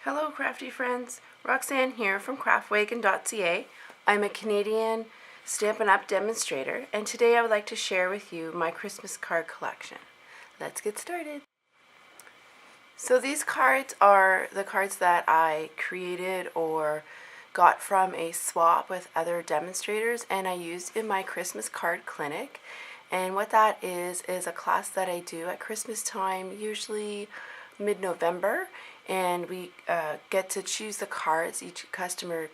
Hello crafty friends, Roxane here from craftwagon.ca. I'm a Canadian Stampin' Up! Demonstrator, and today I would like to share with you my Christmas card collection. Let's get started. So these cards are the cards that I created or got from a swap with other demonstrators, and I used in my Christmas card clinic. And what that is a class that I do at Christmas time, usually mid-November, and we get to choose the cards. Each customer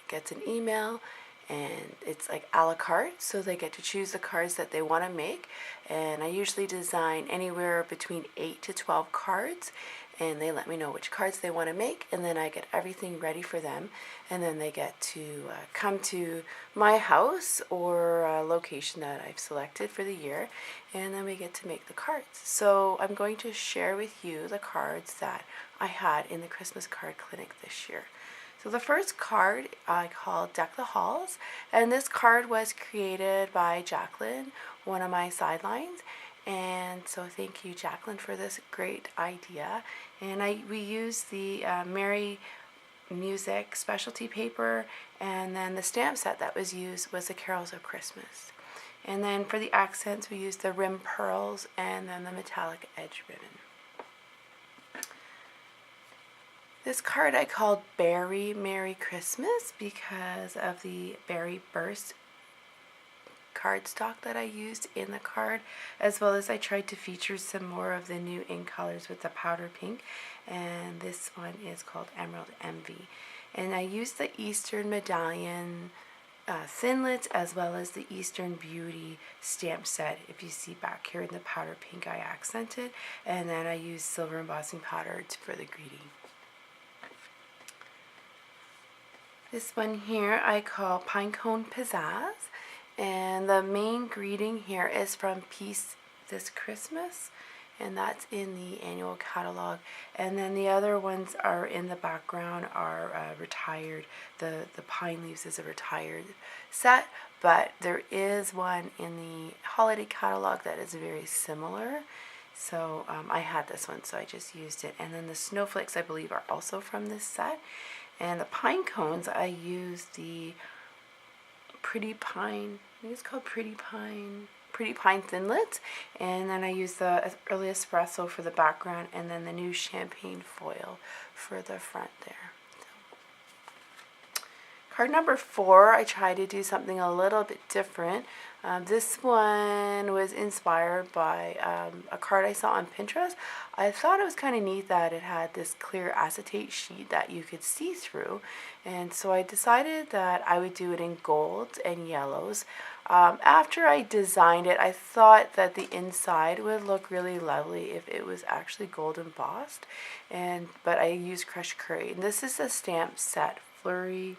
gets an email, and it's like a la carte, so they get to choose the cards that they want to make. And I usually design anywhere between 8 to 12 cards, and they let me know which cards they want to make, and then I get everything ready for them, and then they get to come to my house or a location that I've selected for the year, and then we get to make the cards. So I'm going to share with you the cards that I had in the Christmas card clinic this year. So the first card I call Deck the Halls, and this card was created by Jacqueline, one of my sidelines. And so thank you, Jacqueline, for this great idea. And we used the Merry Music specialty paper, and then the stamp set that was used was the Carols of Christmas. And then for the accents, we used the rim pearls and then the metallic edge ribbon. This card I called Berry Merry Christmas because of the Berry Burst cardstock that I used in the card, as well as I tried to feature some more of the new ink colors with the powder pink, and this one is called Emerald Envy. And I used the Eastern Medallion thinlits as well as the Eastern Beauty stamp set. If you see back here in the powder pink, I accented, and then I used silver embossing powder for the greeting. This one here I call Pinecone Pizzazz, and the main greeting here is from Peace This Christmas, and that's in the annual catalog. And then the other ones are in the background are retired. The pine leaves is a retired set, but there is one in the holiday catalog that is very similar. So I had this one, so I just used it. And then the snowflakes, I believe, are also from this set. And the pine cones, I used the Pretty Pine, I think it's called Pretty Pine Thinlits, and then I used the early espresso for the background, and then the new champagne foil for the front there. Card number 4, I tried to do something a little bit different. This one was inspired by a card I saw on Pinterest. I thought it was kind of neat that it had this clear acetate sheet that you could see through, and so I decided that I would do it in golds and yellows. After I designed it, I thought that the inside would look really lovely if it was actually gold embossed, but I used crushed curry. And this is a stamp set, Flurry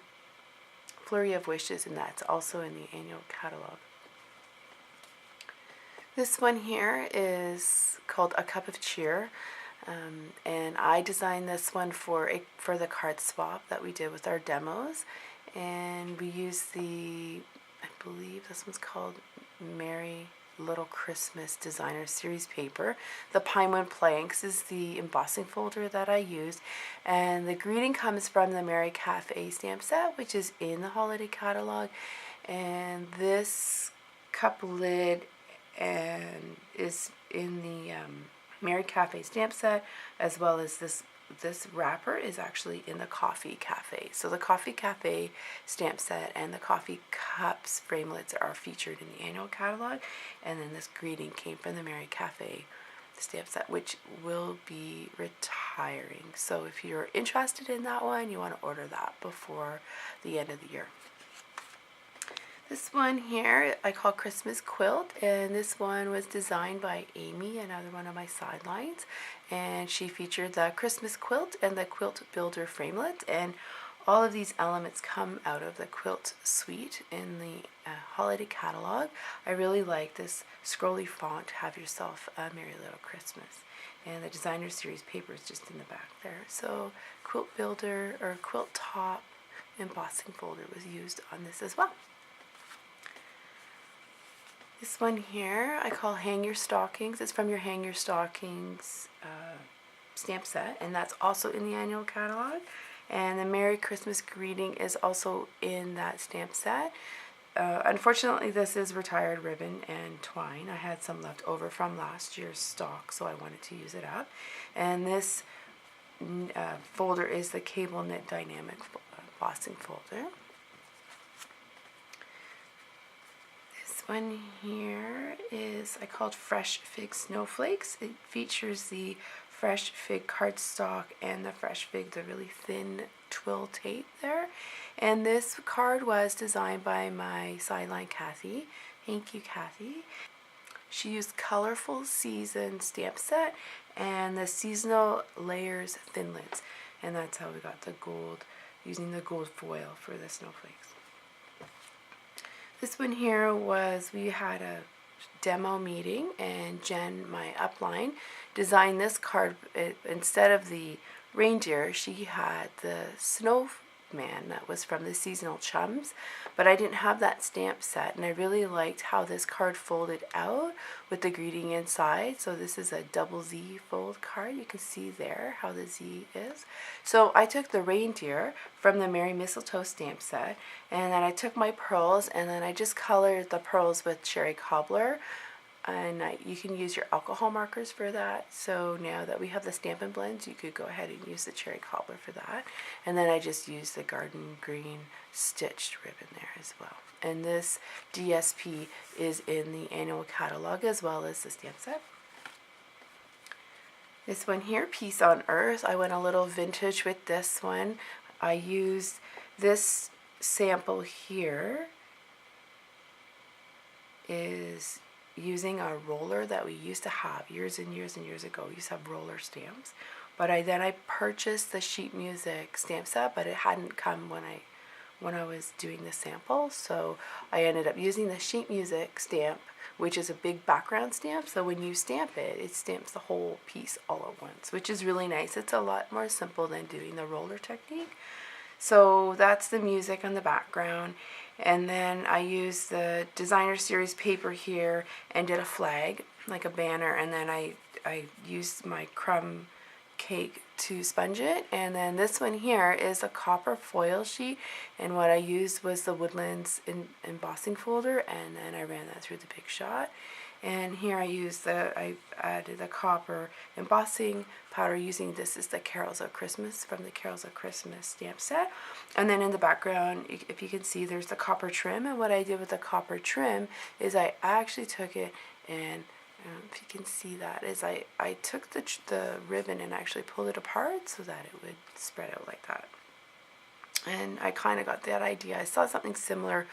of Wishes, and that's also in the annual catalog. This one here is called A Cup of Cheer, and I designed this one for the card swap that we did with our demos, and we used I believe this one's called Merry Little Christmas Designer Series paper. The Pinewood Planks is the embossing folder that I used, and the greeting comes from the Merry Cafe stamp set, which is in the holiday catalog. And this cup lid is in the Merry Cafe stamp set, as well as this wrapper is actually in the Coffee Cafe. So the Coffee Cafe stamp set and the coffee cups framelits are featured in the annual catalog, and then this greeting came from the Merry Cafe stamp set, which will be retiring. So if you're interested in that one, you want to order that before the end of the year. This one here I call Christmas Quilt, and this one was designed by Amy, another one of my sidelines, and she featured the Christmas quilt and the quilt builder framelit, and all of these elements come out of the quilt suite in the holiday catalog. I really like this scrolly font, Have Yourself a Merry Little Christmas, and the designer series paper is just in the back there. So quilt builder or quilt top embossing folder was used on this as well. This one here I call Hang Your Stockings. It's from your Hang Your Stockings stamp set, and that's also in the annual catalog. And the Merry Christmas greeting is also in that stamp set. Unfortunately, this is retired ribbon and twine. I had some left over from last year's stock, so I wanted to use it up. And this folder is the Cable Knit Dynamic embossing folder. This one here is, I called Fresh Fig Snowflakes. It features the Fresh Fig cardstock and the Fresh Fig, the really thin twill tape there. And this card was designed by my sideline Kathy. Thank you, Kathy. She used Colorful Season stamp set and the Seasonal Layers thin lids. And that's how we got the gold, using the gold foil for the snowflakes. This one here was, we had a demo meeting and Jen, my upline, designed this card. Instead of the reindeer, she had the snowman that was from the Seasonal Chums, but I didn't have that stamp set, and I really liked how this card folded out with the greeting inside. So this is a double Z fold card. You can see there how the Z is. So I took the reindeer from the Merry Mistletoe stamp set, and then I took my pearls, and then I just colored the pearls with cherry cobbler. And you can use your alcohol markers for that. So now that we have the Stampin' Blends, you could go ahead and use the cherry cobbler for that. And then I just used the garden green stitched ribbon there as well. And this DSP is in the annual catalog as well as the stamp set. This one here, Peace on Earth, I went a little vintage with this one. I used this sample here is using a roller that we used to have years and years and years ago. We used to have roller stamps, but I purchased the sheet music stamp set, but it hadn't come when I was doing the sample, so I ended up using the sheet music stamp, which is a big background stamp. So when you stamp it, it stamps the whole piece all at once, which is really nice. It's a lot more simple than doing the roller technique. So that's the music on the background. And then I used the designer series paper here and did a flag, like a banner, and then I used my crumb cake to sponge it. And then this one here is a copper foil sheet, and what I used was the Woodlands embossing folder, and then I ran that through the Big Shot. And here I added the copper embossing powder using, this is the Carols of Christmas from the Carols of Christmas stamp set. And then in the background, if you can see, there's the copper trim. And what I did with the copper trim is I actually took it and, if you can see that, is I took the ribbon and actually pulled it apart so that it would spread out like that. And I kind of got that idea. I saw something similar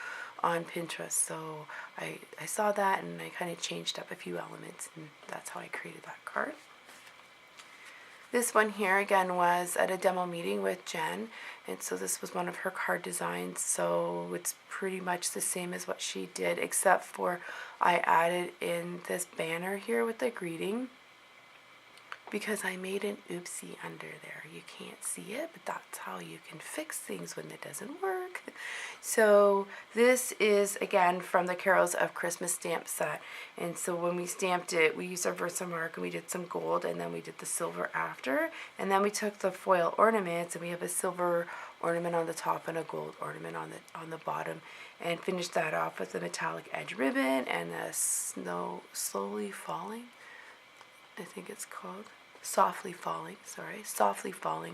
on Pinterest, so I saw that and I kind of changed up a few elements, and that's how I created that card. This one here again was at a demo meeting with Jen, and so this was one of her card designs, so it's pretty much the same as what she did, except for I added in this banner here with the greeting, because I made an oopsie under there. You can't see it, but that's how you can fix things when it doesn't work. So this is again from the Carols of Christmas stamp set, and so when we stamped it, we used our Versamark and we did some gold, and then we did the silver after, and then we took the foil ornaments and we have a silver ornament on the top and a gold ornament on the bottom, and finished that off with a metallic edge ribbon and a slowly falling, I think it's called. Softly falling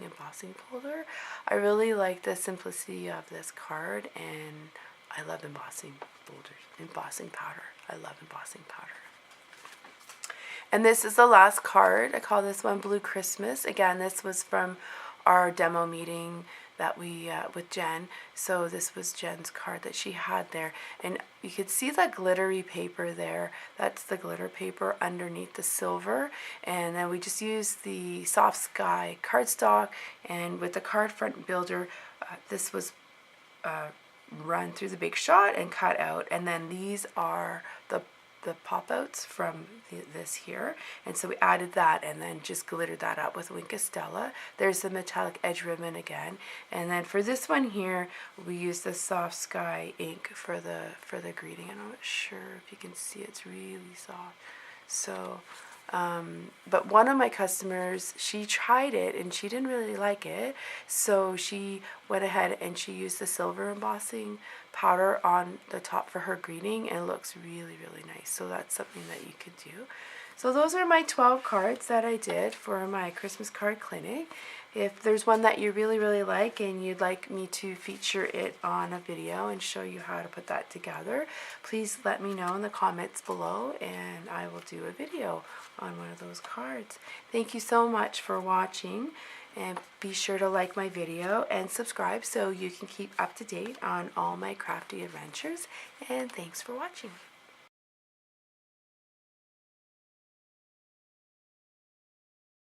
embossing folder. I really like the simplicity of this card, and I love embossing folders, embossing powder. I love embossing powder. And this is the last card. I call this one Blue Christmas. Again, this was from our demo meeting that we with Jen. So this was Jen's card that she had there, and you could see that glittery paper there. That's the glitter paper underneath the silver, and then we just used the Soft Sky cardstock, and with the card front builder, this was run through the Big Shot and cut out, and then these are the pop-outs from this here, and so we added that and then just glittered that up with Wink of Stella. There's the metallic edge ribbon again, and then for this one here we used the Soft Sky ink for the greeting. I'm not sure if you can see, it's really soft, so But one of my customers, she tried it and she didn't really like it, so she went ahead and she used the silver embossing powder on the top for her greeting, and it looks really, really nice. So that's something that you could do. So those are my 12 cards that I did for my Christmas card clinic. If there's one that you really, really like and you'd like me to feature it on a video and show you how to put that together, please let me know in the comments below and I will do a video on one of those cards. Thank you so much for watching, and be sure to like my video and subscribe so you can keep up to date on all my crafty adventures, and thanks for watching.